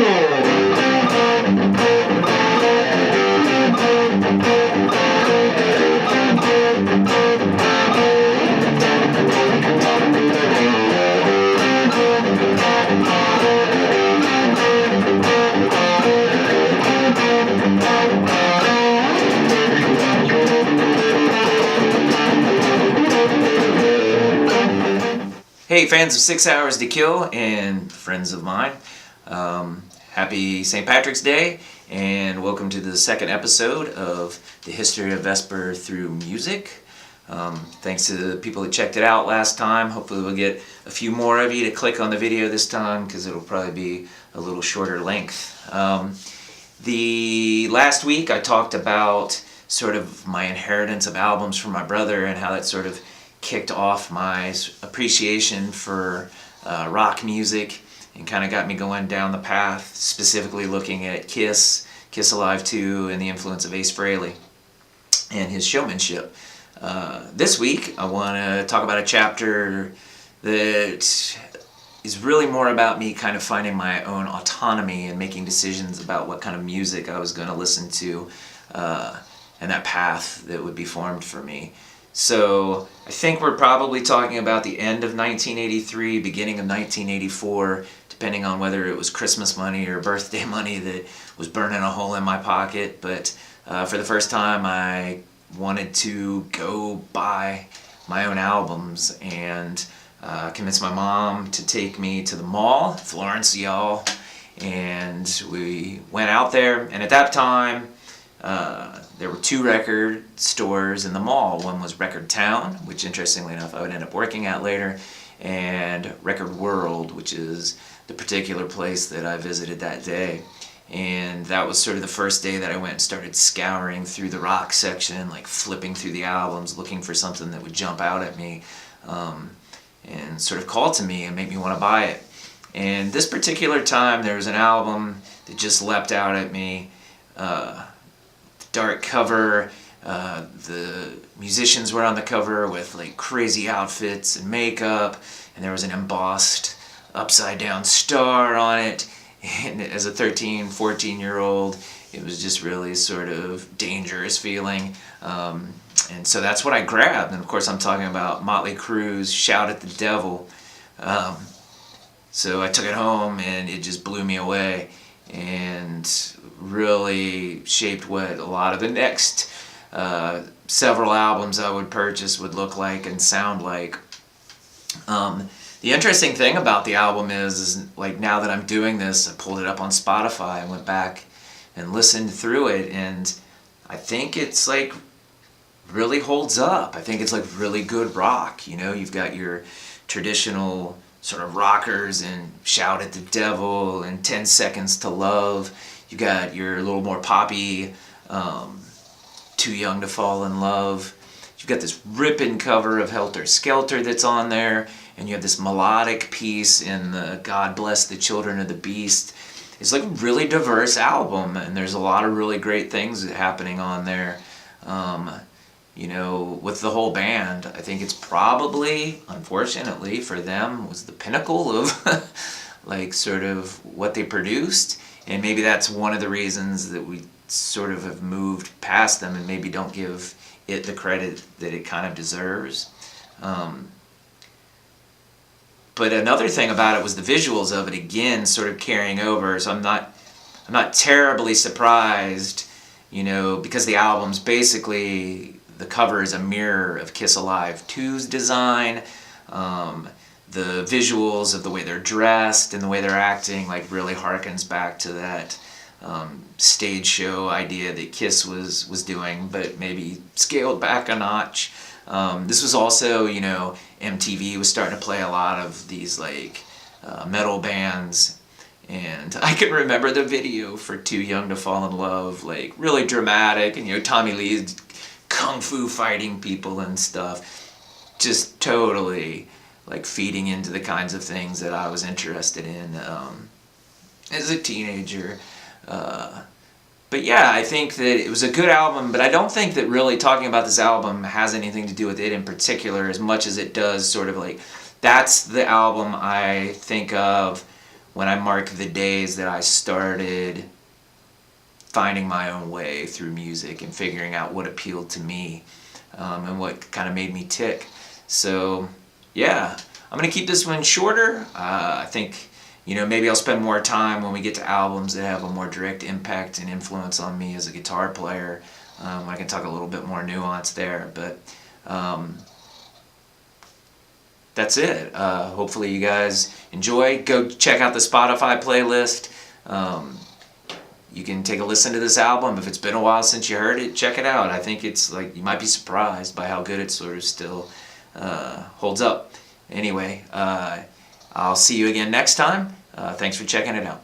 Hey, fans of 6 Hours to Kill and friends of mine, happy St. Patrick's Day, and welcome to the second episode of the history of Vesper through music. Thanks to the people that checked it out last time. Hopefully we'll get a few more of you to click on the video this time, because it'll probably be a little shorter length. The last week I talked about sort of my inheritance of albums from my brother and how that sort of kicked off my appreciation for rock music and kind of got me going down the path, specifically looking at Kiss, Kiss Alive 2, and the influence of Ace Frehley and his showmanship. This week I want to talk about a chapter that is really more about me kind of finding my own autonomy and making decisions about what kind of music I was going to listen to, and that path that would be formed for me. So I think we're probably talking about the end of 1983, beginning of 1984, depending on whether it was Christmas money or birthday money that was burning a hole in my pocket. But for the first time, I wanted to go buy my own albums, and convinced my mom to take me to the mall, Florence, y'all, and we went out there. And at that time, there were two record stores in the mall. One was Record Town, which interestingly enough I would end up working at later, and Record World, which is the particular place that I visited that day. And that was sort of the first day that I went and started scouring through the rock section, like flipping through the albums, looking for something that would jump out at me, and sort of call to me and make me want to buy it. And this particular time there was an album that just leapt out at me. Dark cover, the musicians were on the cover with like crazy outfits and makeup, and there was an embossed upside down star on it, and as a 13, 14-year-old it was just really sort of dangerous feeling, and so that's what I grabbed. And of course I'm talking about Motley Crue's Shout at the Devil. So I took it home and it just blew me away and really shaped what a lot of the next several albums I would purchase would look like and sound like. The interesting thing about the album is like, now that I'm doing this, I pulled it up on Spotify and went back and listened through it, and I think it's like really holds up. I think it's like really good rock. You know, you've got your traditional sort of rockers and Shout at the Devil and 10 Seconds to Love. You got your little more poppy, Too Young to Fall in Love. You've got this ripping cover of Helter Skelter that's on there, and you have this melodic piece in the God Bless the Children of the Beast. It's like a really diverse album, and there's a lot of really great things happening on there. You know, with the whole band, I think it's probably, unfortunately for them, was the pinnacle of like sort of what they produced. And maybe that's one of the reasons that we sort of have moved past them and maybe don't give it the credit that it kind of deserves. But another thing about it was the visuals of it, again, sort of carrying over. So I'm not terribly surprised, you know, because the album's basically, the cover is a mirror of Kiss Alive 2's design. The visuals of the way they're dressed and the way they're acting like really harkens back to that stage show idea that Kiss was doing, but maybe scaled back a notch. This was also, you know, MTV was starting to play a lot of these like metal bands, and I can remember the video for Too Young to Fall in Love, like really dramatic, and you know, Tommy Lee's kung fu fighting people and stuff, just totally like feeding into the kinds of things that I was interested in as a teenager. But yeah, I think that it was a good album, but I don't think that really talking about this album has anything to do with it in particular as much as it does sort of like, that's the album I think of when I mark the days that I started finding my own way through music and figuring out what appealed to me, and what kind of made me tick. So yeah, I'm gonna keep this one shorter. I think, maybe I'll spend more time when we get to albums that have a more direct impact and influence on me as a guitar player. I can talk a little bit more nuance there, but that's it. Hopefully you guys enjoy. Go check out the Spotify playlist. You can take a listen to this album. If it's been a while since you heard it, check it out. I think it's like, you might be surprised by how good it sort of still holds up. Anyway, I'll see you again next time. Thanks for checking it out.